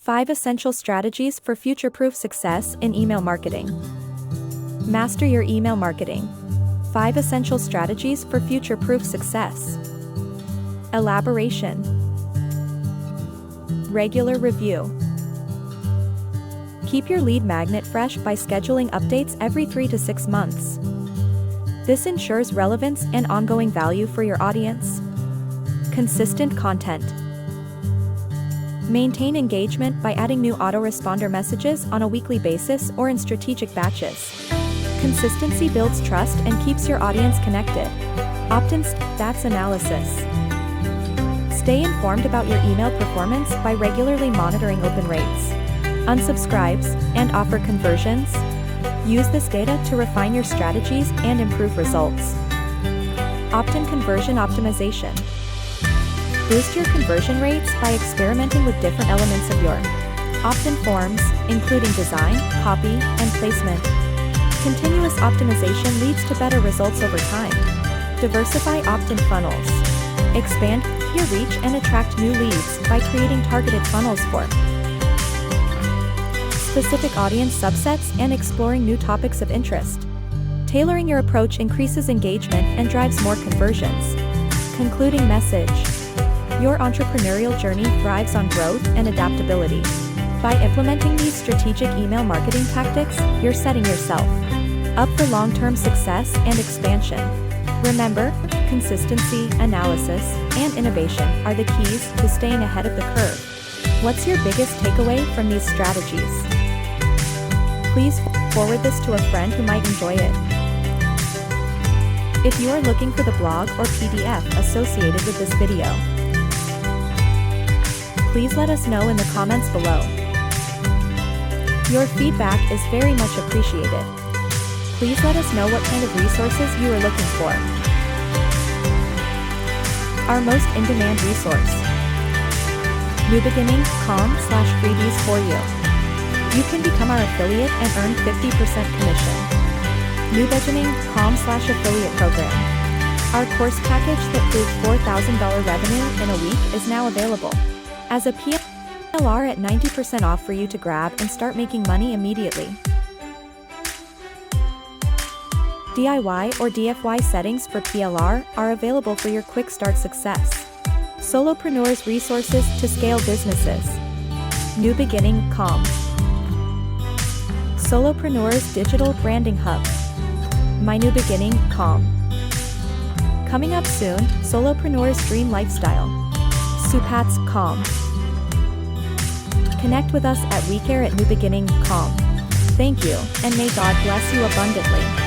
5 Essential Strategies for Future-Proof Success in Email Marketing. Master your email marketing. 5 Essential Strategies for Future-Proof Success. Elaboration. Regular review. Keep your lead magnet fresh by scheduling updates every 3 to 6 months. This ensures relevance and ongoing value for your audience. Consistent content. Maintain engagement by adding new autoresponder messages on a weekly basis or in strategic batches. Consistency builds trust and keeps your audience connected. Opt-in stats analysis. Stay informed about your email performance by regularly monitoring open rates, unsubscribes, and offer conversions. Use this data to refine your strategies and improve results. Opt-in conversion optimization. Boost your conversion rates by experimenting with different elements of your opt-in forms, including design, copy, and placement. Continuous optimization leads to better results over time. Diversify opt-in funnels. Expand your reach and attract new leads by creating targeted funnels for specific audience subsets and exploring new topics of interest. Tailoring your approach increases engagement and drives more conversions. Concluding message. Your entrepreneurial journey thrives on growth and adaptability. By implementing these strategic email marketing tactics, you're setting yourself up for long-term success and expansion. Remember, consistency, analysis, and innovation are the keys to staying ahead of the curve. What's your biggest takeaway from these strategies? Please forward this to a friend who might enjoy it. If you are looking for the blog or PDF associated with this video, please let us know in the comments below. Your feedback is very much appreciated. Please let us know what kind of resources you are looking for. Our most in-demand resource. nuBeginning.com/freebies for you. You can become our affiliate and earn 50% commission. nuBeginning.com/affiliate program. Our course package that proved $4,000 revenue in a week is now available as a PLR at 90% off for you to grab and start making money immediately. DIY or DFY settings for PLR are available for your quick start success. Solopreneurs resources to scale businesses. nuBeginning.com. Solopreneurs Digital Branding Hub. nuBeginning.com. Coming up soon, Solopreneurs Dream Lifestyle. supats.com. Connect with us at eCare at nuBeginning.com. Thank you, and may God bless you abundantly.